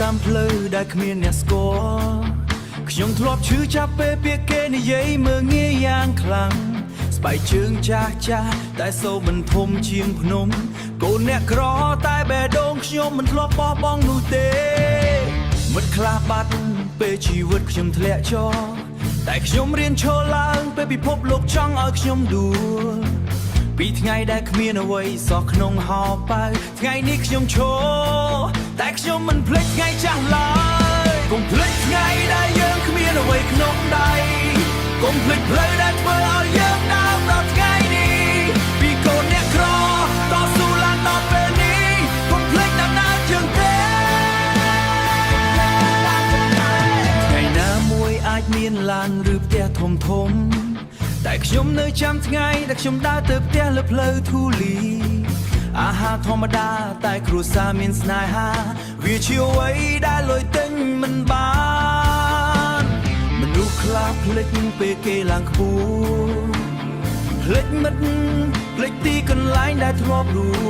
តាមផ្លូវដែលគ្មានអ្នកស្គាល់ខ្ញុំធ្លាប់ឈឺចាប់ពេលពាក្យគេនិយាយមើងងាយយ៉ាងខ្លាំងស្បែកជើងចាស់ចាស់តែសូរមិនធំជាងភ្នំកូនអ្នកក្រតែបេះដូងខ្ញុំមិនធ្លាប់បោះបង់នោះទេមិត្តខ្លះបាត់ពេលជីវិតខ្ញុំធ្លាក់ចុះតែខ្ញុំរៀនឈរឡើងពេលពិភពលោកចង់ឲ្យខ្ញុំដួលពីថ្ងៃដែលគ្មានអ្វីសោះក្នុងហោប៉ៅថ្ងៃនេះខ្ញុំឈរតែខ្ញុំមិនភ្លេចថ្ងៃចាស់ឡើយកុំភ្លេចថ្ងៃដែលយើងគ្មានអ្វីក្នុងដៃកុំភ្លេចផ្លូវដែលធ្វើឲ្យយើងដើរដល់ថ្ងៃនេះពីកូនអ្នកក្រតស៊ូឡើងដល់ពេលនេះកុំភ្លេចដំណើរជើងទេថ្ងៃណាមួយអាចមានឡានឬផ្ទះធំធំតែខ្ញុំនៅចាំថ្ងៃដែលខ្ញុំដើរទៅផ្ទះលើផ្លូវធូលីអាហារធម្មតាតែគ្រួសារមានស្នេហាវាជាអ្វីដែលលុយទិញមិនបានមនុស្សខ្លះភ្លេចពេលគេឡើងខ្ពស់ភ្លេចមិត្តភ្លេចទីកន្លែងដែលធ្លាប់รู้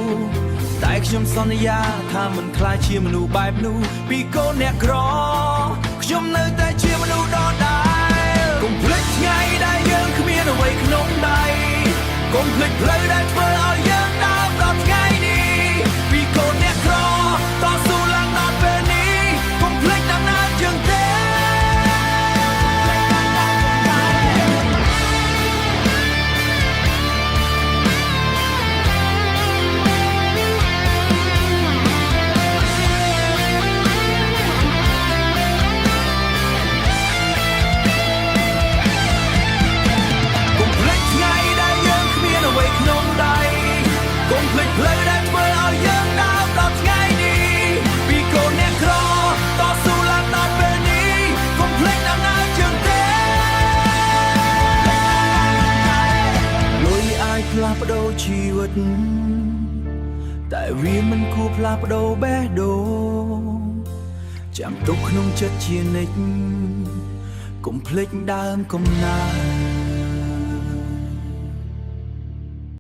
តែខ្ញុំសន្យាថាមិនខ្លាចជាមនុស្សបែបនោះពីកូនអ្នកក្រខ្ញុំនៅតែជាមនុស្សដដែលកុំភ្លេចថ្ងៃដែលយើងគ្មានអ្វីក្នុងដៃកុំភ្លេចផ្លូវដែលធ្វើឲ្យយើងដើរដល់ថ្ងៃនេះពីកូនអ្នកក្រតស៊ូឡើងដល់ពេលនេះកុំភ្លេចដំណើរជើងទេកុំភ្លេចផ្លូវដែលធ្វើឲ្យយើងដើរដល់ថ្ងៃនេះពីកូនអ្នកក្រតស៊ូឡើងដល់ពេលនេះកុំភ្លេចដំណើរជើងទេលុយអាចផ្លាស់ប្ដូរជីវិតតែវាមិនគួរផ្លាស់ប្ដូរបេះដូងចាំទុកក្នុងចិត្តជានិច្ចកុំភ្លេចដើមកំណើត